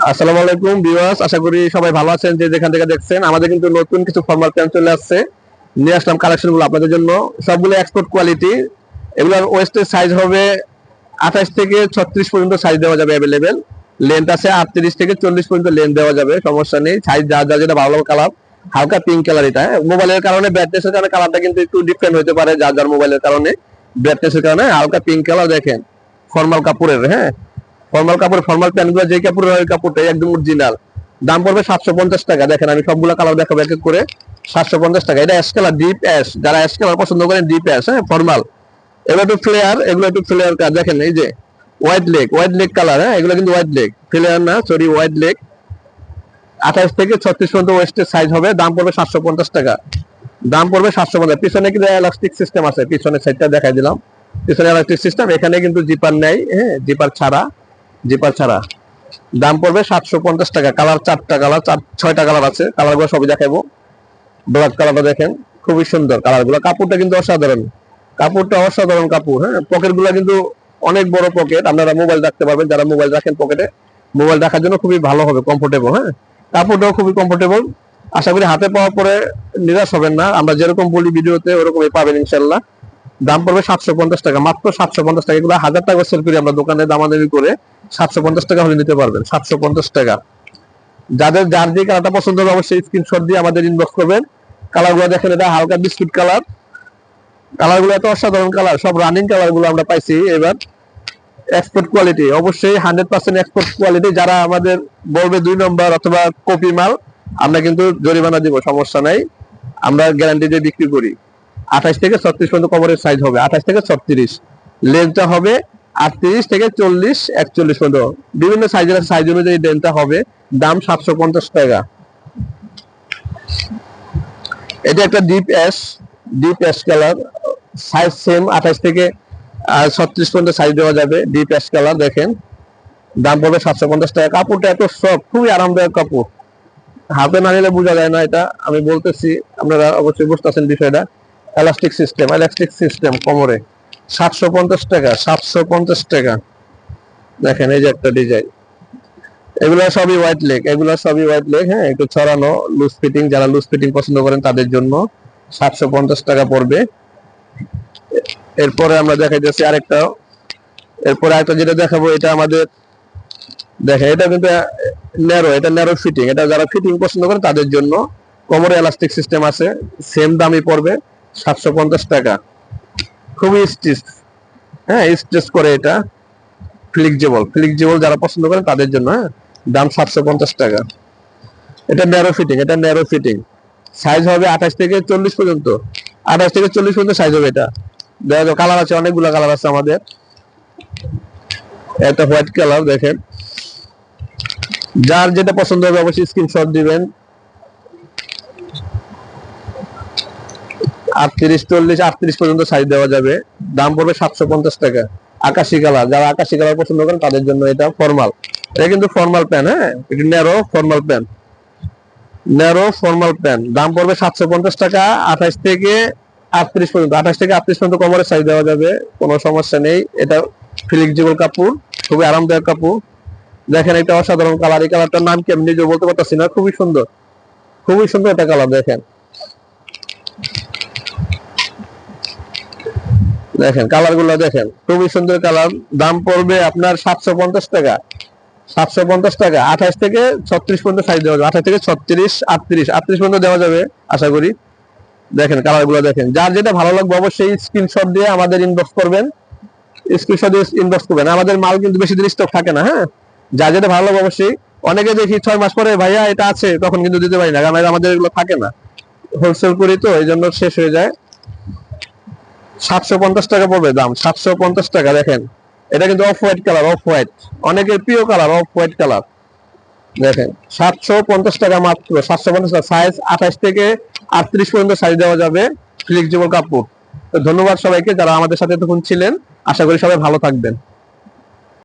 আসসালামু আলাইকুম ভিউয়ার্স, আশা করি সবাই ভালো আছেন। যে যেখান থেকে দেখছেন, আমাদের কিন্তু নতুন কিছু ফর্মাল প্যান্ট চলে আসছে। নিয়ে আসলাম কালেকশন গুলো আপনাদের জন্য, সবগুলো এক্সপোর্ট কোয়ালিটি। এগুলোর ওয়েস্টের সাইজ হবে 28 থেকে 36 পর্যন্ত সাইজ দেওয়া যাবে অ্যাভেলেবেল। লেন্থ আছে 38 থেকে 40 পর্যন্ত লেন্থ দেওয়া যাবে, সমস্যা নেই। সাইজ যা যা যেটা ভালো কালার, হালকা পিঙ্ক কালার। এটা মোবাইলের কারণে ব্রাইটনেসের কারণে কালারটা কিন্তু একটু ডিফারেন্ট হতে পারে, যার যার মোবাইলের কারণে ব্রাইটনেসের কারণে হালকা পিঙ্ক কালার। দেখেন ফর্মাল কাপড়ের, ফর্মাল কাপড়, ফর্মাল প্যান্ট গুলো যে কাপড়ের ওই কাপড়টাই একদম অরিজিনাল। দাম পড়বে 750 টাকা। দেখেন আমি সবগুলো কালার দেখাবো এক এক করে। 750 টাকা। এটা অ্যাশ কালার, ডিপ অ্যাশ। যারা অ্যাশ কালার পছন্দ করেন, ডিপ অ্যাশ, ফর্মাল। এগুলো একটু ফ্লেয়ার, এগুলো একটু ফ্লেয়ার কাজ। দেখেন এই যে হোয়াইট লেগ কালার, এগুলো কিন্তু হোয়াইট লেগ, ফ্লেয়ার না, সরি, হোয়াইট লেগ। 28 থেকে 36 পর্যন্ত ওয়েস্টের সাইজ হবে। দাম পড়বে 750 টাকা। দাম পড়বে 750। পিছনে কিন্তু এলাস্টিক সিস্টেম আছে, পিছনের সাইডটা দেখাই দিলাম। পিছনে এলাস্টিক সিস্টেম, এখানে কিন্তু জিপার নেই, জিপার ছাড়া, জিপার ছাড়া। দাম পড়বে 750 টাকা। কালার 4টা কালার, 6টা কালার আছে। কালারগুলো সবই দেখাবো। ব্ল্যাক কালারটা দেখেন, খুবই সুন্দর কালারগুলো। কাপড়টা কিন্তু অসাধারণ, কাপড়টা অসাধারণ কাপড়। পকেট গুলা কিন্তু অনেক বড় পকেট, আপনারা মোবাইল রাখতে পারবেন। যারা মোবাইল রাখেন পকেটে, মোবাইল রাখার জন্য খুবই ভালো হবে, কমফোর্টেবল। কাপড়টাও খুবই কমফোর্টেবল। আশা করি হাতে পাওয়ার পরে নিরাশ হবেন না। আমরা যেরকম বলি ভিডিওতে, ওরকমই পাবেন ইনশাল্লাহ। দাম পড়বে 750 টাকা, মাত্র 750 টাকা। এগুলো 1000 টাকা সেল করি আমরা দোকানে, দামাদামি করে 750 টাকা হলে নিতে পারবেন। 750 টাকা। যাদের যার যে কালারটা পছন্দ হবে অবশ্যই স্ক্রিনশট দিয়ে আমাদের ইনবক্স করবেন। কালার গুলো দেখেন, এটা হালকা বিস্কুট কালার। কালার গুলো এত অসাধারণ কালার, সব রানিং কালার গুলো আমরা পাইছি এবার। এক্সপোর্ট কোয়ালিটি, অবশ্যই 100% এক্সপোর্ট কোয়ালিটি। যারা আমাদের বলবে 2 নম্বর অথবা কপি মাল, আমরা কিন্তু জরিমানা দিব, সমস্যা নাই। আমরা গ্যারান্টি দিয়ে বিক্রি করি। 28 থেকে 36 পর্যন্ত কভারের সাইজ হবে, 28 থেকে 36। লেন্থটা হবে 38 থেকে 40, 41 পর্যন্ত। বিভিন্ন সাইজের সাইজ অনুযায়ী লেন্থটা হবে। দাম 750 টাকা। এটা একটা deep ash colour. Size same, 28 থেকে 36 পর্যন্ত সাইজ দেওয়া যাবে। ডিপ অ্যাশ কালার দেখেন। দাম পড়বে 750 টাকা। কাপড়টা এত সফট, খুবই আরামদায়ক কাপড়। হাতে না নিলে বোঝা যায় না, এটা আমি বলতেছি, আপনারা অবশ্যই বুঝতেছেন বিষয়টা। এলাস্টিক সিস্টেম কোমরে। 750 টাকা, 750 টাকা। দেখেন এই যে একটা ডিজাইন। এগুলো সবই হোয়াইট লেগ, এগুলো সবই হোয়াইট লেগ। একটু ছড়ানো, লুজ ফিটিং। যারা লুজ ফিটিং পছন্দ করেন তাদের জন্য 750 টাকা পড়বে। এরপরে আমরা দেখাইতেছি আরেকটা। এরপরে আরেকটা যেটা দেখাবো, এটা আমাদের দেখেন, এটা কিন্তু ন্যারো, এটা ন্যারো ফিটিং। এটা যারা ফিটিং পছন্দ করেন তাদের জন্য। কোমরে এলাস্টিক সিস্টেম আছে। সেম দামই পড়বে 750 টাকা। খুবই স্টিচ, স্টিচ করে এটা। ফ্লেক্সিবল যারা পছন্দ করেন তাদের জন্য। দাম 750 টাকা। এটা ন্যারো ফিটিং। সাইজ হবে 28 থেকে 40 পর্যন্ত। 28 থেকে 40 পর্যন্ত সাইজ হবে এটা। দেখো কালার আছে, অনেকগুলো কালার আছে আমাদের। এটা হোয়াইট কালার দেখেন। যার যেটা পছন্দ হবে অবশ্যই স্ক্রিনশট দিবেন। 38 পর্যন্ত সাইজ দেওয়া যাবে। দাম পড়বে 750 টাকা। আকাশি কালার, যারা আকাশি কালার পছন্দ করেন তাদের জন্য এটা ফর্মাল। এটা কিন্তু ফর্মাল প্যান্ট, এটা ন্যারো ফর্মাল প্যান্ট। দাম পড়বে 750 টাকা। 28 থেকে 38 পর্যন্ত, 28 থেকে 38 পর্যন্ত কভারের সাইজ দেওয়া যাবে, কোনো সমস্যা নেই। এটা ফ্লেক্সিবল কাপড়, খুবই আরামদায়ক কাপড়। দেখেন এটা অসাধারণ কালার। এই কালারটার নাম কি আমি নিজে বলতে পারতেছি না। খুবই সুন্দর, খুবই সুন্দর একটা কালার। দেখেন কালার গুলো দেখেন, খুবই সুন্দর কালার। দাম পড়বে আপনার 750 টাকা। 750 টাকা। 28 থেকে 36 পর্যন্ত সাইজ দেওয়া যাবে। 28 থেকে 36, 38 পর্যন্ত দেওয়া যাবে আশা করি। দেখেন কালার গুলো দেখেন। যার যেটা ভালো লাগবে অবশ্যই স্ক্রিনশট দিয়ে আমাদের ইনবক্স করবেন। আমাদের মাল কিন্তু বেশি দিন স্টক থাকে না। যার যেটা ভালো লাগবে অবশ্যই। অনেকে দেখি 6 মাস পরে ভাইয়া এটা আছে, তখন কিন্তু দিতে পারি না, কারণ আমাদের এগুলো থাকে না, হোলসেল করি তো, এই জন্য শেষ হয়ে যায়। 750 টাকা পড়বে দাম, 750 টাকা। দেখেন এটা কিন্তু off white colour, off white, অনেকের প্রিয় কালার, অফ হোয়াইট কালার। দেখেন 750 টাকা মাত্র, 750 টাকা। সাইজ 28 থেকে 38 পর্যন্ত সাইজ দেওয়া যাবে। ফ্লেক্সিবল কাপড়। তো ধন্যবাদ সবাইকে যারা আমাদের সাথে এতক্ষণ ছিলেন। আশা করি সবাই ভালো থাকবেন।